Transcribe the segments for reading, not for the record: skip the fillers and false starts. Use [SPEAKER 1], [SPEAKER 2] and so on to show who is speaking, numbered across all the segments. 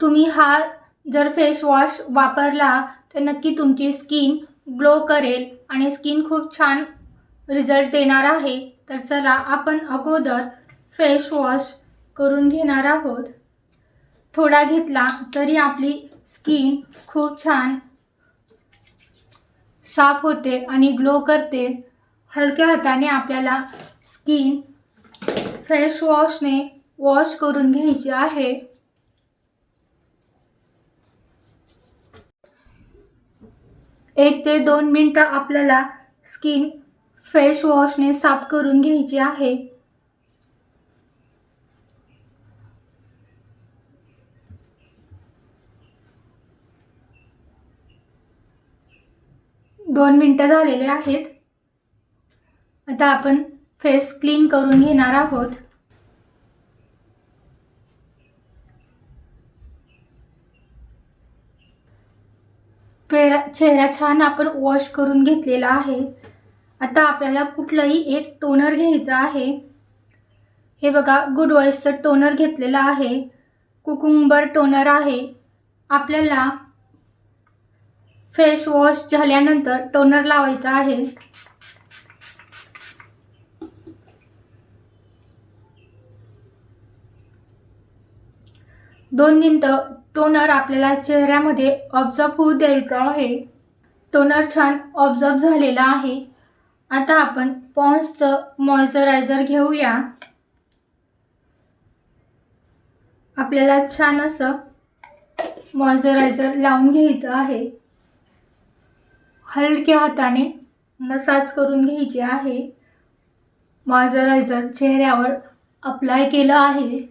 [SPEAKER 1] तुम्ही हा जर फेस वॉश वापरला तर नक्की तुमची स्किन ग्लो करेल आणि स्किन खूप छान रिझल्ट देणार आहे। तर चला आपण अगोदर फेस वॉश करून घेणार आहोत। थोडा घेतला तरी आपली स्किन खूप छान साफ होते आणि ग्लो करते। हलक्या हाताने आपल्याला स्किन फेस वॉशने वॉश करून घ्यायची आहे। 1 ते 2 मिनिटं आपल्याला स्किन फेस वॉशने साफ करून घ्यायची आहे। दोन मिनिटं झालेले आहेत। आता आपण फेस क्लीन करून घेणार आहोत। चेहरा छान आपण वॉश करून घेतलेला आहे। आता आपल्याला कुठलाही एक टोनर घ्यायचा आहे। हे बघा, गुड व्हाइसचं टोनर घेतलेला आहे। कुकुंबर टोनर आहे। आपल्याला फेस वॉश झाल्यानंतर टोनर लावायचा आहे। दोन मिनिटं टोनर आपल्याला चेहऱ्यामध्ये ऑब्झर्व होऊ द्यायचा आहे। टोनर छान ऑब्झर्व झालेला आहे। आता आपण पॉन्ड्सचं मॉइश्चरायझर घेऊया। आपल्याला छान असं मॉइश्चरायझर लावून घ्यायचं आहे। हलक्या हाताने मसाज करून घ्यायचे आहे। मॉइश्चरायझर चेहऱ्यावर अप्लाय केलं आहे।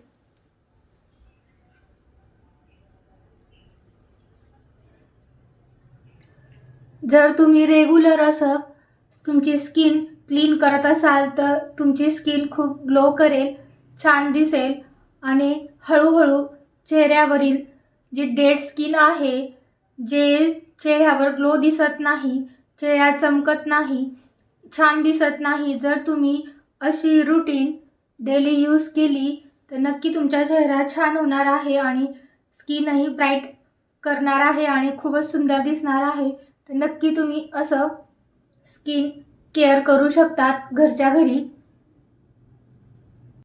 [SPEAKER 1] जर तुम्ही रेग्युलर असं तुमची स्किन क्लीन करत असाल तर तुमची स्किन खूप ग्लो करेल, छान दिसेल आणि हळूहळू चेहऱ्यावरील जी डेड स्किन आहे, जे चेहऱ्यावर ग्लो दिसत नाही, चेहरा चमकत नाही, छान दिसत नाही, जर तुम्ही अशी रूटीन डेली यूज केली तर नक्की तुमचा चेहरा छान होणार आहे आणि स्किनही ब्राईट करणार आहे आणि खूपच सुंदर दिसणार आहे। तर नक्की तुम्ही असं स्किन केअर करू शकतात घरच्या घरी।